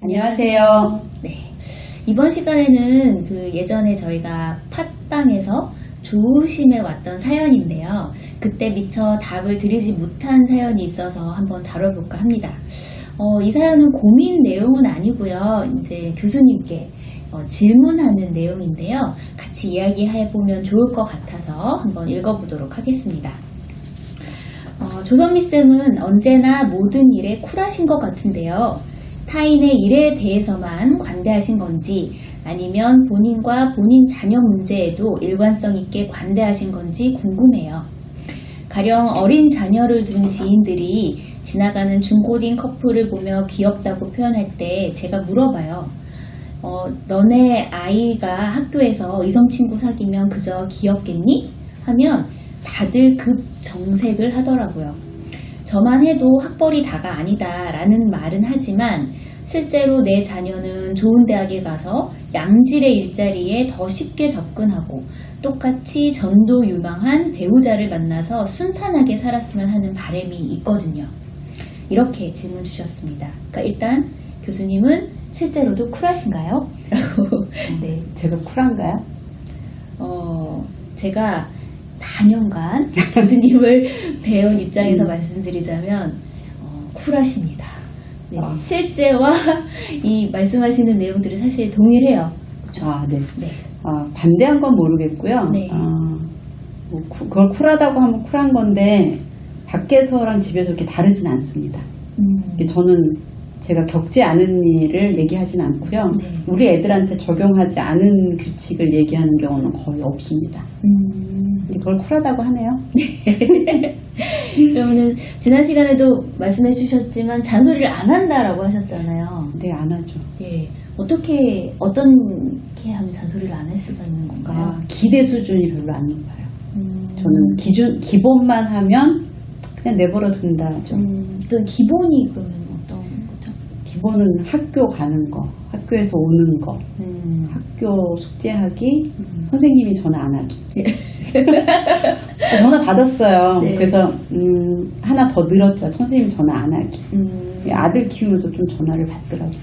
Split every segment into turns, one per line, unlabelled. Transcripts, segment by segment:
안녕하세요.
네. 이번 시간에는 예전에 저희가 팟빵에서 조심해 왔던 사연인데요. 그때 미처 답을 드리지 못한 사연이 있어서 한번 다뤄볼까 합니다. 이 사연은 고민 내용은 아니고요. 이제 교수님께 질문하는 내용인데요. 같이 이야기해보면 좋을 것 같아서 한번 읽어보도록 하겠습니다. 조선미쌤은 언제나 모든 일에 쿨하신 것 같은데요. 타인의 일에 대해서만 관대하신 건지 아니면 본인과 본인 자녀 문제에도 일관성 있게 관대하신 건지 궁금해요. 가령 어린 자녀를 둔 지인들이 지나가는 중고딩 커플을 보며 귀엽다고 표현할 때 제가 물어봐요. 너네 아이가 학교에서 이성 친구 사귀면 그저 귀엽겠니? 하면 다들 급 정색을 하더라고요. 저만 해도 학벌이 다가 아니다 라는 말은 하지만 실제로 내 자녀는 좋은 대학에 가서 양질의 일자리에 더 쉽게 접근하고 똑같이 전도 유망한 배우자를 만나서 순탄하게 살았으면 하는 바람이 있거든요. 이렇게 질문 주셨습니다. 그러니까 일단 교수님은 실제로도 쿨하신가요?
네, 제가 쿨한가요?
제가 4년간 교수님을 배운 입장에서 말씀드리자면 쿨하십니다. 네, 실제와 이 말씀하시는 내용들이 사실 동일해요. 그렇죠?
네. 네. 관대한 건 모르겠고요.
네.
그걸 쿨하다고 하면 쿨한 건데 밖에서랑 집에서 그렇게 다르진 않습니다. 저는 제가 겪지 않은 일을 얘기하진 않고요.
네.
우리 애들한테 적용하지 않은 규칙을 얘기하는 경우는 거의 없습니다. 그걸 쿨하다고 하네요.
그러면은 지난 시간에도 말씀해 주셨지만 잔소리를 안 한다라고 하셨잖아요.
네, 안 하죠.
예. 어떻게 하면 잔소리를 안 할 수가 있는 건가요?
기대 수준이 별로 안 높아요. 저는 기본만 하면 그냥 내버려 둔다죠.
그 기본이 그러면 어떤 거죠?
기본은 학교 가는 거, 학교에서 오는 거, 학교 숙제하기, 선생님이 전화 안 하기. 전화 받았어요.
네.
그래서 하나 더 늘었죠. 선생님 전화 안 하기. 아들 키우면서 좀 전화를 받더라고요.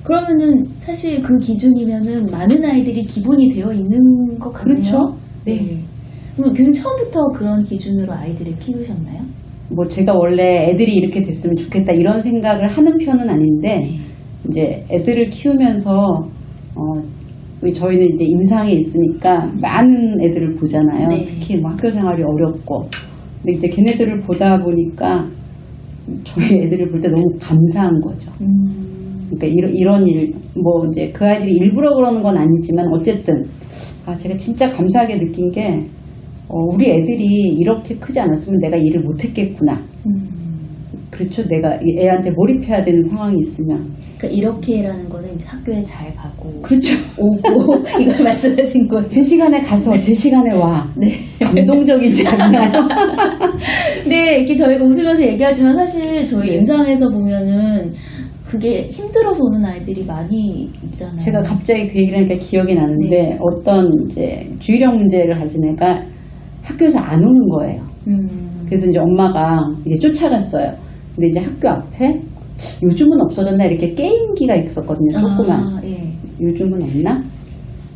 그러면은 사실 그 기준이면은 많은 아이들이 기본이 되어 있는 것 같네요.
그렇죠.
네. 그럼 교수님 처음부터 그런 기준으로 아이들을 키우셨나요?
제가 원래 애들이 이렇게 됐으면 좋겠다 이런 생각을 하는 편은 아닌데 이제 애들을 키우면서 저희는 이제 임상에 있으니까 많은 애들을 보잖아요.
네.
특히 학교 생활이 어렵고. 근데 이제 걔네들을 보다 보니까 저희 애들을 볼 때 너무 감사한 거죠. 그러니까 이런 일, 이제 그 아이들이 일부러 그러는 건 아니지만 어쨌든 제가 진짜 감사하게 느낀 게 우리 애들이 이렇게 크지 않았으면 내가 일을 못했겠구나. 그렇죠. 내가 애한테 몰입해야 되는 상황이 있으면.
그러니까 이렇게라는 거는 이제 학교에 잘 가고,
그렇죠.
오고 이걸 말씀하신 거죠.
제 시간에 가서 제 시간에 와.
네.
감동적이지 않나요?
네, 이렇게 저희가 웃으면서 얘기하지만 사실 저희 임상에서 보면은 그게 힘들어서 오는 아이들이 많이 있잖아요.
제가 갑자기 그 얘기를 하니까 기억이 나는데
네.
어떤 이제 주의력 문제를 가진 애가 학교에서 안 오는 거예요. 그래서 이제 엄마가 이제 쫓아갔어요. 근데 이제 학교 앞에 요즘은 없어졌나 이렇게 게임기가 있었거든요. 조그만.
예.
요즘은 없나?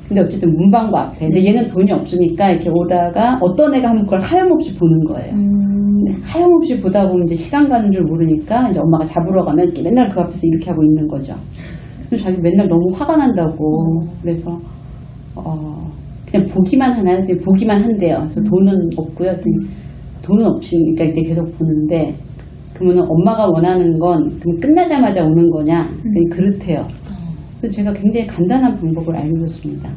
근데 어쨌든 문방구 앞에. 근데 얘는 돈이 없으니까 이렇게 오다가 어떤 애가 하면 그걸 하염없이 보는 거예요. 하염없이 보다 보면 이제 시간 가는 줄 모르니까 이제 엄마가 잡으러 가면 맨날 그 앞에서 이렇게 하고 있는 거죠. 그래서 자기 맨날 너무 화가 난다고. 그래서 그냥 보기만 하나요? 보기만 한대요. 그래서 돈은 없고요. 돈은 없으니까 이제 계속 보는데 그러면 엄마가 원하는 건 그럼 끝나자마자 오는 거냐? 그렇대요. 그래서 제가 굉장히 간단한 방법을 알려줬습니다.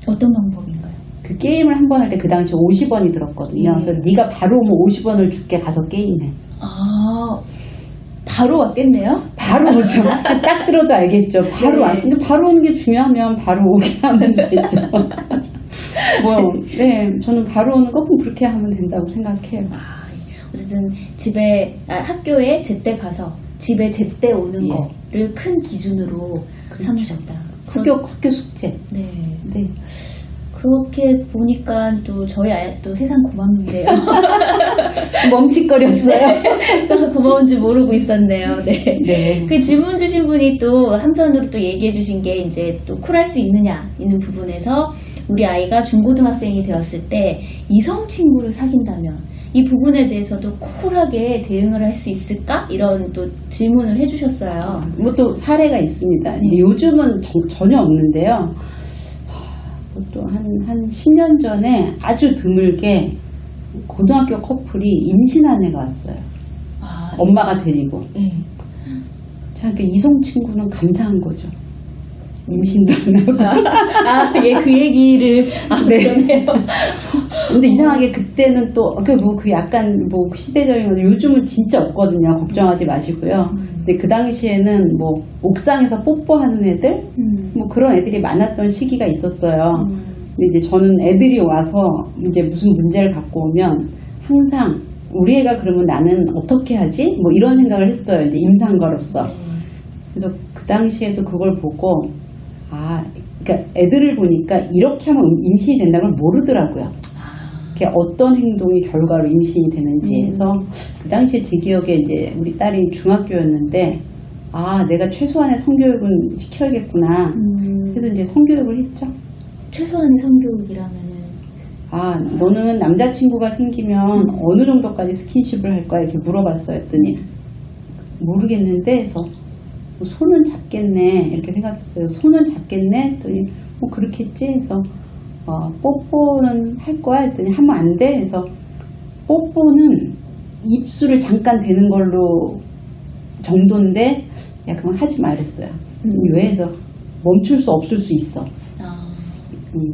어떤 방법인가요?
그 게임을 한 번 할 때 그 당시 50원이 들었거든요. 그래서 네가 바로 오면 50원을 줄게 가서 게임해.
바로 왔겠네요?
바로 오죠. 딱 들어도 알겠죠. 바로 와. 근데 바로 오는 게 중요하면 바로 오게 하면 되겠죠. 네, 저는 바로 오는 거 꼭 그렇게 하면 된다고 생각해요.
어쨌든 학교에 제때 가서 집에 제때 오는 거를 큰 기준으로 삼으셨다.
학교 숙제.
네. 그렇게 보니까 또 저희 아이 또 세상 고맙네요.
멈칫거렸어요.
고마운 줄 모르고 있었네요. 네.
네.
그 질문 주신 분이 또 한편으로 또 얘기해 주신 게 이제 또 쿨할 수 있느냐 있는 부분에서 우리 아이가 중고등학생이 되었을 때 이성 친구를 사귄다면 이 부분에 대해서도 쿨하게 대응을 할 수 있을까? 이런 또 질문을 해주셨어요.
뭐 또 사례가 있습니다. 근데 요즘은 전혀 없는데요. 또 한 10년 전에 아주 드물게 고등학교 커플이 임신한 애가 왔어요.
아,
엄마가 데리고.
예.
저한테 이성 친구는 감사한 거죠. 임신도 안 하고.
예, 그 얘기를,
네.
그러네요.
근데 이상하게 그때는 또, 그 약간 시대적인 건 요즘은 진짜 없거든요. 걱정하지 마시고요. 근데 그 당시에는 옥상에서 뽀뽀하는 애들? 그런 애들이 많았던 시기가 있었어요. 근데 이제 저는 애들이 와서 이제 무슨 문제를 갖고 오면 항상 우리 애가 그러면 나는 어떻게 하지? 이런 생각을 했어요. 이제 임산가로서. 그래서 그 당시에도 그걸 보고, 그러니까 애들을 보니까 이렇게 하면 임신이 된다는 걸 모르더라고요. 그게 어떤 행동이 결과로 임신이 되는지 해서 그 당시에 제 기억에 이제 우리 딸이 중학교였는데 내가 최소한의 성교육은 시켜야겠구나. 그래서 이제 성교육을 했죠.
최소한의 성교육이라면은
너는 남자친구가 생기면 어느 정도까지 스킨십을 할 거야? 이렇게 물어봤어요. 했더니 모르겠는데 해서 손은 잡겠네 이렇게 생각했어요. 손은 잡겠네 했더니 그렇겠지 해서 뽀뽀는 할 거야 했더니 하면 안 돼 해서 뽀뽀는 입술을 잠깐 대는 걸로 정도인데 그건 하지 말랬어요. 왜 해서 멈출 수 없을 수 있어.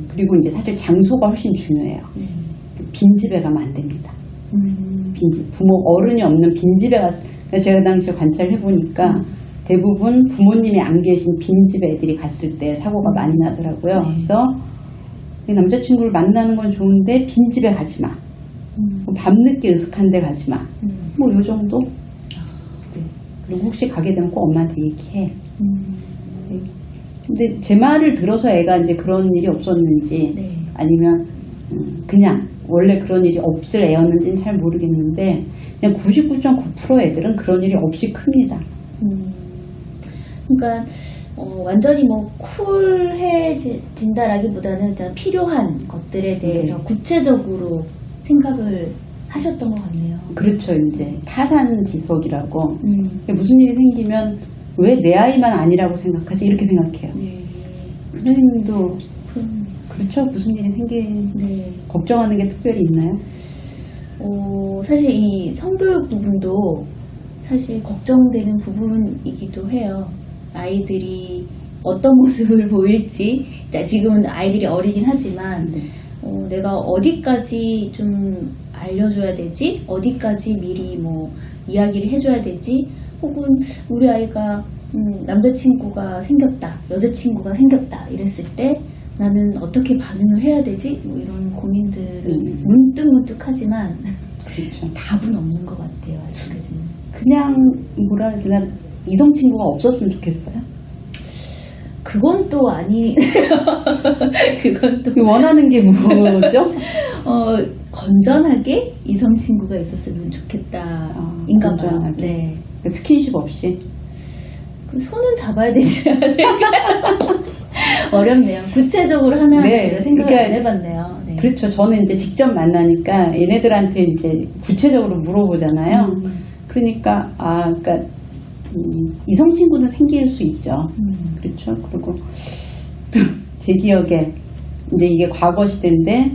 그리고 이제 사실 장소가 훨씬 중요해요. 빈집에 가면 안 됩니다. 빈집, 어른이 없는 빈집에 갔어요. 제가 당시에 관찰해 보니까 대부분 부모님이 안 계신 빈집에 애들이 갔을 때 사고가 많이 나더라고요. 그래서 남자친구를 만나는 건 좋은데 빈집에 가지 마. 밤늦게 으슥한 데 가지 마. 요 정도? 그리고 혹시 가게 되면 꼭 엄마한테 얘기해. 근데 제 말을 들어서 애가 이제 그런 일이 없었는지 아니면 그냥 원래 그런 일이 없을 애였는지는 잘 모르겠는데 그냥 99.9% 애들은 그런 일이 없이 큽니다.
그러니까 완전히 쿨해진다라기보다는 일단 필요한 것들에 대해서 구체적으로 생각을 하셨던 것 같네요.
그렇죠. 이제 타산지석이라고 무슨 일이 생기면 왜 내 아이만 아니라고 생각하지? 이렇게 생각해요. 선생님도 그렇죠. 무슨 일이 걱정하는 게 특별히 있나요?
사실 이 성교육 부분도 사실 걱정되는 부분이기도 해요. 아이들이 어떤 모습을 보일지. 지금은 아이들이 어리긴 하지만 내가 어디까지 좀 알려줘야 되지? 어디까지 미리 이야기를 해줘야 되지? 혹은 우리 아이가 남자친구가 생겼다, 여자친구가 생겼다 이랬을 때 나는 어떻게 반응을 해야 되지? 이런 고민들을 문득문득 하지만
그렇죠.
답은 없는 것 같아요. 아직까지는.
그냥 그냥 이성친구가 없었으면 좋겠어요.
그건 또 그건 또
원하는 게 뭐죠?
건전하게 이성친구가 있었으면 좋겠다. 인가 봐요. 네.
스킨십 없이.
손은 잡아야 되지 않을까? 어렵네요. 구체적으로 하나 제가 생각을 안 해봤네요. 네.
그렇죠. 저는 이제 직접 만나니까 얘네들한테 이제 구체적으로 물어보잖아요. 그러니까 이성 친구는 생길 수 있죠. 그렇죠. 그리고 제 기억에 이제 이게 과거 시대인데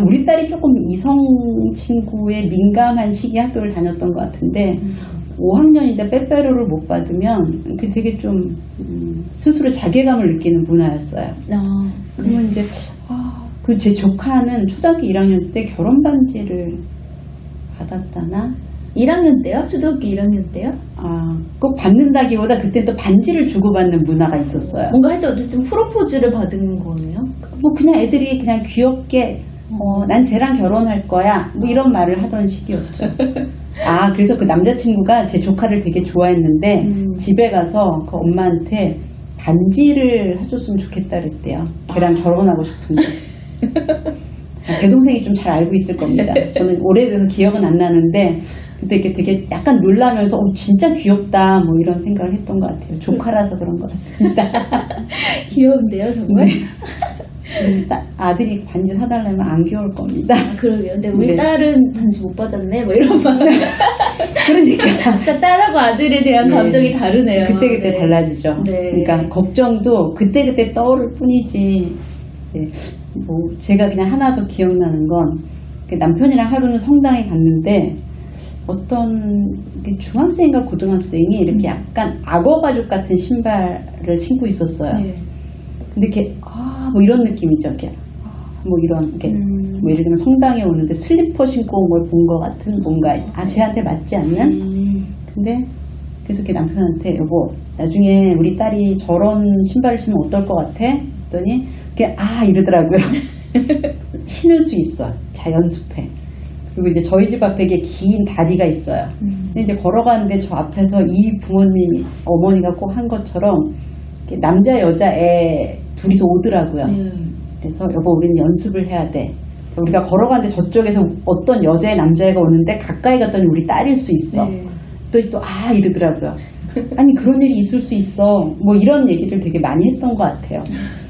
우리 딸이 조금 이성 친구에 민감한 시기 학교를 다녔던 것 같은데 5학년인데 빼빼로를 못 받으면 그 되게 좀 스스로 자괴감을 느끼는 문화였어요. 그러면 이제 그 제 조카는 초등학교 1학년 때 결혼 반지를 받았다나?
1학년 때요? 초등학교 1학년 때요?
꼭 받는다기보다 그때 또 반지를 주고받는 문화가 있었어요.
뭔가 하여튼 어쨌든 프로포즈를 받은 거네요?
그냥 애들이 그냥 귀엽게 난 쟤랑 결혼할 거야 이런 말을 하던 시기였죠. 그래서 그 남자친구가 제 조카를 되게 좋아했는데 집에 가서 그 엄마한테 반지를 해줬으면 좋겠다 그랬대요. 걔랑 결혼하고 싶은데. 제 동생이 좀 잘 알고 있을 겁니다. 저는 오래돼서 기억은 안 나는데 그때 이렇게 되게 약간 놀라면서 진짜 귀엽다 뭐 이런 생각을 했던 것 같아요. 조카라서 그런 것 같습니다.
귀여운데요, 정말?
아들이 반지 사달라면 안 귀여울 겁니다.
그러게요. 근데 우리
네.
딸은 반지 못 받았네, 뭐 이런 말.
그러니까
그러니까 딸하고 아들에 대한
네.
감정이 다르네요.
그때그때
네.
달라지죠.
네.
그러니까 걱정도 그때그때 떠오를 뿐이지. 네. 뭐 제가 그냥 하나 더 기억나는 건 남편이랑 하루는 성당에 갔는데 어떤 중학생인가 고등학생이 이렇게 약간 악어 가죽 같은 신발을 신고 있었어요.
네.
근데 이렇게 뭐 이런 느낌이죠. 이렇게 뭐 이런 이렇게 뭐 예를 들면 성당에 오는데 슬리퍼 신고 온 걸 본 것 같은 뭔가 쟤한테 맞지 않는. 근데 그래서 이렇게 남편한테 여보 나중에 우리 딸이 저런 신발을 신으면 어떨 것 같아? 했더니 그게 이러더라고요. 신을 수 있어. 자 연습해. 그리고 이제 저희 집 앞에 긴 다리가 있어요. 근데 이제 걸어가는데 저 앞에서 이 부모님이 어머니가 꼭 한 것처럼 남자 여자 애 둘이서 오더라고요. 그래서 여보 우리는 연습을 해야 돼. 우리가 걸어가는데 저쪽에서 어떤 여자애 남자애가 오는데 가까이 갔더니 우리 딸일 수 있어.
네.
또 이러더라고요. 아니 그런 일이 있을 수 있어. 뭐 이런 얘기를 되게 많이 했던 것 같아요.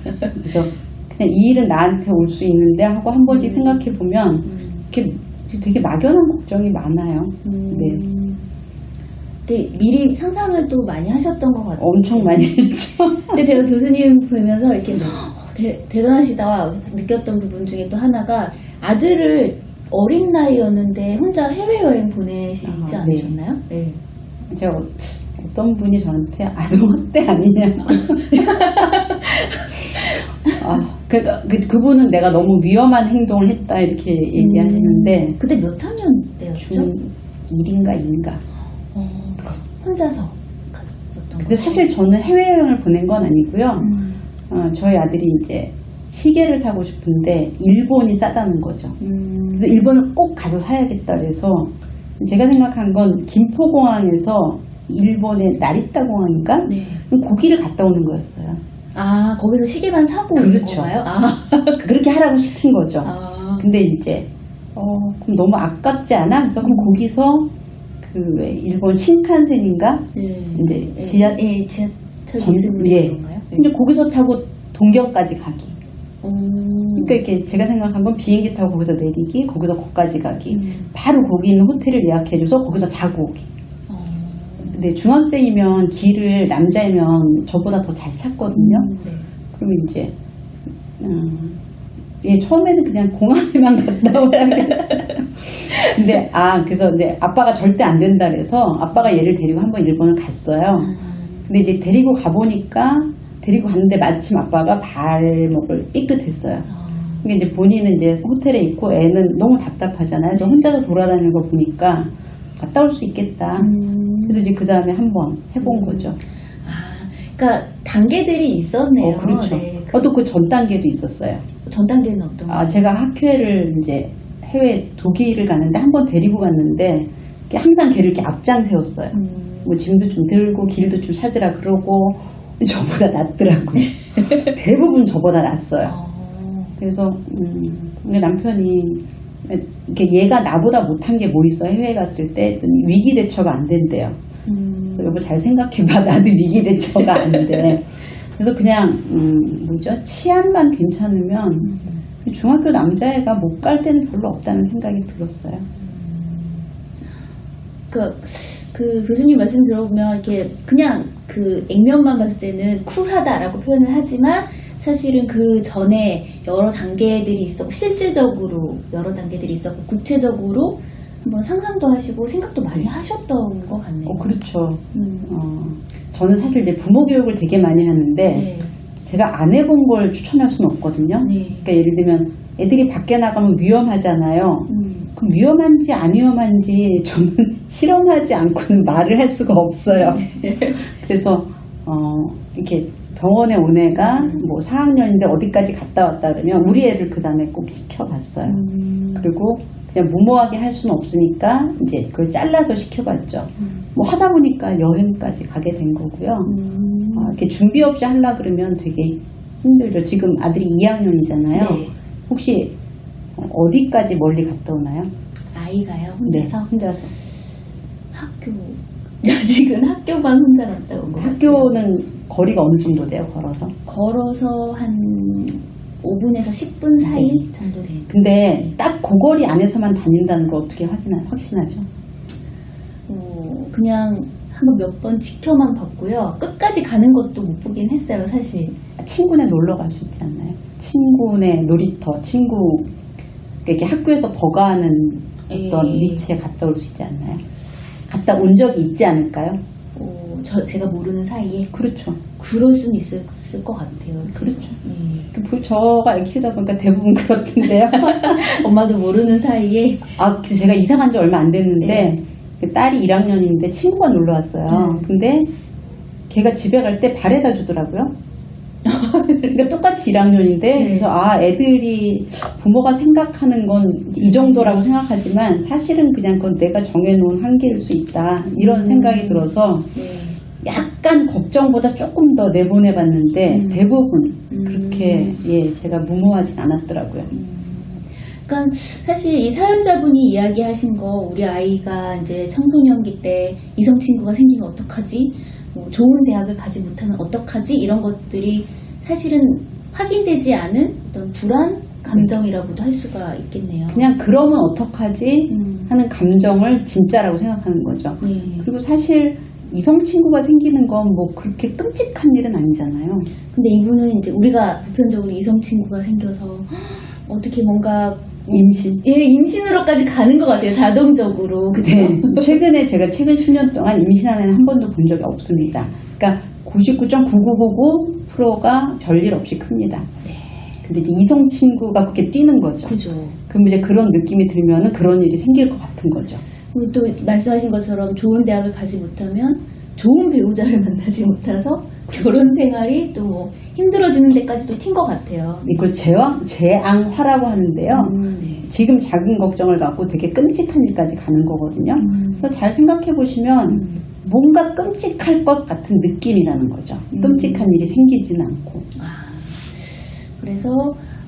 그래서 그냥 이 일은 나한테 올 수 있는데 하고 한 번씩 생각해 보면 이렇게 되게 막연한 걱정이 많아요. 네.
네, 미리 상상을 또 많이 하셨던 것 같아요.
엄청 많이 했죠.
근데 제가 교수님 보면서 이렇게 대단하시다 느꼈던 부분 중에 또 하나가 아들을 어린 나이였는데 혼자 해외여행 보내시지 않으셨나요? 네.
제가 어떤 분이 저한테 아동학대 아니냐고. 그분은 내가 너무 위험한 행동을 했다 이렇게 얘기하시는데
그때 몇 학년 때였죠?
중1인가 2인가.
혼자서 갔었던
근데 사실 저는 해외여행을 보낸 건 아니고요. 저희 아들이 이제 시계를 사고 싶은데 일본이 싸다는 거죠. 그래서 일본을 꼭 가서 사야겠다 그래서 제가 생각한 건 김포공항에서 일본의 나리타 공항인가?
네.
거기를 갔다 오는 거였어요.
거기서 시계만 사고 오는
그렇죠.
건가요?
그렇게 하라고 시킨 거죠. 근데 이제 그럼 너무 아깝지 않아? 그래서 그럼 거기서 왜 일본 신칸센인가?
네.
이제 지하철
있는
예.
건가요? 네.
근데 거기서 타고 동경까지 가기. 그러니까 이렇게 제가 생각한 건 비행기 타고 거기서 내리기, 거기서 거기까지 가기. 바로 거기 있는 호텔을 예약해줘서 거기서 자고 오기. 근데 중학생이면 길을 남자이면 저보다 더 잘 찾거든요.
네.
그러면 이제 처음에는 그냥 공항에만 갔다 오라. 근데 그래서 이제 아빠가 절대 안 된다 그래서 아빠가 얘를 데리고 한번 일본을 갔어요. 근데 이제 데리고 갔는데 마침 아빠가 발목을 삐끗했어요. 그러니까 이제 본인은 이제 호텔에 있고 애는 너무 답답하잖아요. 그래서 혼자서 돌아다니는 거 보니까 갔다 올 수 있겠다. 그래서 이제 그 다음에 한번 해본 거죠.
그러니까 단계들이 있었네요.
그렇죠.
네.
또 그 전 단계도 있었어요.
전 단계는 어떤 거예요?
제가 학회를 이제 해외 독일을 갔는데 한 번 데리고 갔는데 항상 걔를 이렇게 앞장 세웠어요. 뭐 짐도 좀 들고 길도 좀 찾으라 그러고 저보다 낫더라고요. 대부분 저보다 낫어요. 그래서 우리 남편이 이렇게 얘가 나보다 못한 게 뭐 있어 해외 갔을 때 했더니 위기 대처가 안 된대요. 여보 잘 생각해봐. 나도 위기 대처가 안 돼. 그래서 그냥 치안만 괜찮으면 중학교 남자애가 못 갈 때는 별로 없다는 생각이 들었어요.
그 교수님 말씀 들어보면 이렇게 그냥 그 액면만 봤을 때는 쿨하다라고 표현을 하지만 사실은 그 전에 여러 단계들이 있었고 실질적으로 여러 단계들이 있었고 구체적으로 한번 상상도 하시고 생각도 많이 하셨던 것 같네요.
그렇죠. 저는 사실 이제 부모 교육을 되게 많이 하는데
네.
제가 안 해본 걸 추천할 수는 없거든요.
네.
그러니까 예를 들면 애들이 밖에 나가면 위험하잖아요. 그럼 위험한지 안 위험한지 저는 실험하지 않고는 말을 할 수가 없어요. 그래서 이렇게 병원에 온 애가 뭐 4학년인데 어디까지 갔다 왔다 그러면 우리 애를 그 다음에 꼭 시켜봤어요. 그리고 그냥 무모하게 할 수는 없으니까 이제 그걸 잘라서 시켜봤죠. 뭐 하다 보니까 여행까지 가게 된 거고요. 이렇게 준비 없이 하려 그러면 되게 힘들죠. 지금 아들이 2학년이잖아요.
네.
혹시 어디까지 멀리 갔다 오나요?
아이가요? 혼자서?
네, 혼자서.
학교. 아직은 학교만 혼자 갔다 온 거 같아요.
학교는 거리가 어느 정도 돼요, 걸어서?
걸어서 한 5분에서 10분 사이 정도 돼요.
근데 딱 그 거리 안에서만 다닌다는 걸 어떻게 확신하죠?
그냥 한번 몇 번 지켜만 봤고요. 끝까지 가는 것도 못 보긴 했어요, 사실.
친구네 놀러 갈 수 있지 않나요? 친구네 놀이터, 친구 이렇게 학교에서 버가하는 어떤 위치에 갔다 올 수 있지 않나요? 갔다 온 적이 있지 않을까요?
제가 모르는 사이에?
그렇죠.
그럴 수는 있을 것 같아요.
그렇죠. 저가 애 키우다 보니까 대부분 그렇던데요.
엄마도 모르는 사이에.
제가 이사 간 지 얼마 안 됐는데
네.
그 딸이 1학년인데 친구가 놀러 왔어요. 근데 걔가 집에 갈 때 발에다 주더라고요. 그러니까 똑같이 1학년인데 그래서 애들이 부모가 생각하는 건 이 정도라고 생각하지만 사실은 그냥 그건 내가 정해놓은 한계일 수 있다 이런 생각이 들어서 약간 걱정보다 조금 더 내보내봤는데 대부분 그렇게 제가 무모하진 않았더라고요.
그러니까 사실 이 사연자분이 이야기하신 거 우리 아이가 이제 청소년기 때 이성 친구가 생기면 어떡하지? 좋은 대학을 가지 못하면 어떡하지? 이런 것들이 사실은 확인되지 않은 어떤 불안 감정이라고도 할 수가 있겠네요.
그냥 그러면 어떡하지? 하는 감정을 진짜라고 생각하는 거죠. 그리고 사실 이성 친구가 생기는 건 뭐 그렇게 끔찍한 일은 아니잖아요.
근데 이분은 이제 우리가 보편적으로 이성 친구가 생겨서 어떻게 뭔가 임신으로까지 가는 것 같아요. 자동적으로. 그죠?
네. 최근에 제가 최근 10년 동안 임신한 애는 한 번도 본 적이 없습니다. 그러니까 99.9999%가 별일 없이 큽니다. 근데 이제 이성 친구가 그렇게 뛰는 거죠.
그죠.
그럼 이제 그런 느낌이 들면은 그런 일이 생길 것 같은 거죠.
그리고 또 말씀하신 것처럼 좋은 대학을 가지 못하면 좋은 배우자를 만나지 못해서 결혼 생활이 또 뭐 힘들어지는 데까지도 튄 것 같아요.
이걸 재앙화라고 하는데요. 지금 작은 걱정을 갖고 되게 끔찍한 일까지 가는 거거든요. 그래서 잘 생각해 보시면 뭔가 끔찍할 것 같은 느낌이라는 거죠. 끔찍한 일이 생기지는 않고.
그래서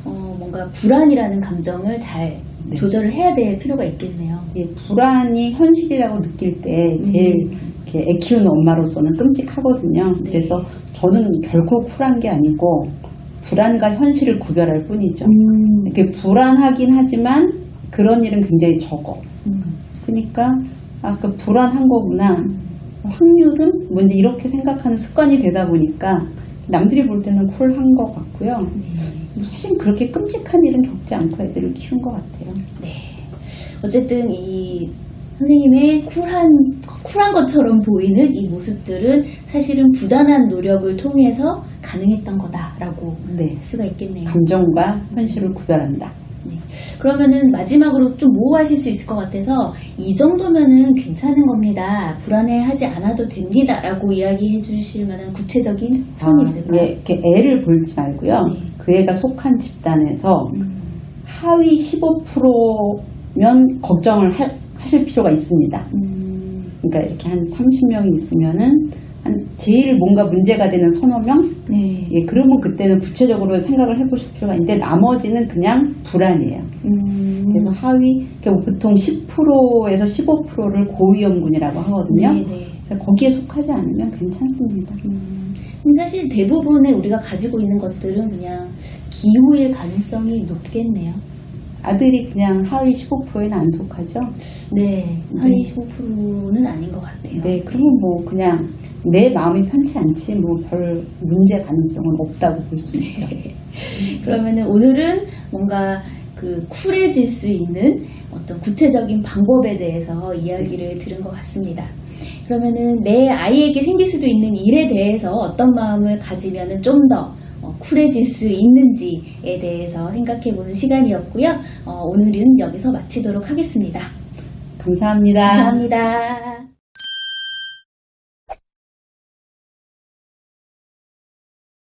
뭔가 불안이라는 감정을 잘 조절을 해야 될 필요가 있겠네요.
불안이 현실이라고 느낄 때 제일 이렇게 애 키우는 엄마로서는 끔찍하거든요. 그래서 저는 결코 쿨한 게 아니고 불안과 현실을 구별할 뿐이죠. 이렇게 불안하긴 하지만 그런 일은 굉장히 적어. 그러니까 그 불안한 거구나. 확률은 뭔지 이렇게 생각하는 습관이 되다 보니까 남들이 볼 때는 쿨한 것 같고요. 사실 그렇게 끔찍한 일은 겪지 않고 애들을 키운 것 같아요.
어쨌든 이 선생님의 쿨한 것처럼 보이는 이 모습들은 사실은 부단한 노력을 통해서 가능했던 거다라고 할 수가 있겠네요.
감정과 현실을 구별한다.
그러면은 마지막으로 좀 모호하실 수 있을 것 같아서 이 정도면은 괜찮은 겁니다. 불안해하지 않아도 됩니다. 라고 이야기해 주실 만한 구체적인 선이 있을까요?
이렇게 애를 볼지 말고요. 그 애가 속한 집단에서 하위 15%면 걱정을 하실 필요가 있습니다. 그러니까 이렇게 한 30명이 있으면은 제일 뭔가 문제가 되는 서너 명? 그러면 그때는 구체적으로 생각을 해보실 필요가 있는데 나머지는 그냥 불안이에요. 그래서 하위, 보통 10%에서 15%를 고위험군이라고 하거든요. 그래서 거기에 속하지 않으면 괜찮습니다.
사실 대부분의 우리가 가지고 있는 것들은 그냥 기호일 가능성이 높겠네요.
아들이 그냥 하위 15%에는 안 속하죠?
하위 15%는 아닌 것 같아요.
그러면 뭐 그냥 내 마음이 편치 않지 뭐 별 문제 가능성은 없다고 볼 수 있죠.
그러면은 오늘은 뭔가 그 쿨해질 수 있는 어떤 구체적인 방법에 대해서 이야기를 들은 것 같습니다. 그러면은 내 아이에게 생길 수도 있는 일에 대해서 어떤 마음을 가지면은 좀 더 쿨해질 수 있는지에 대해서 생각해보는 시간이었고요. 오늘은 여기서 마치도록 하겠습니다.
감사합니다.
감사합니다.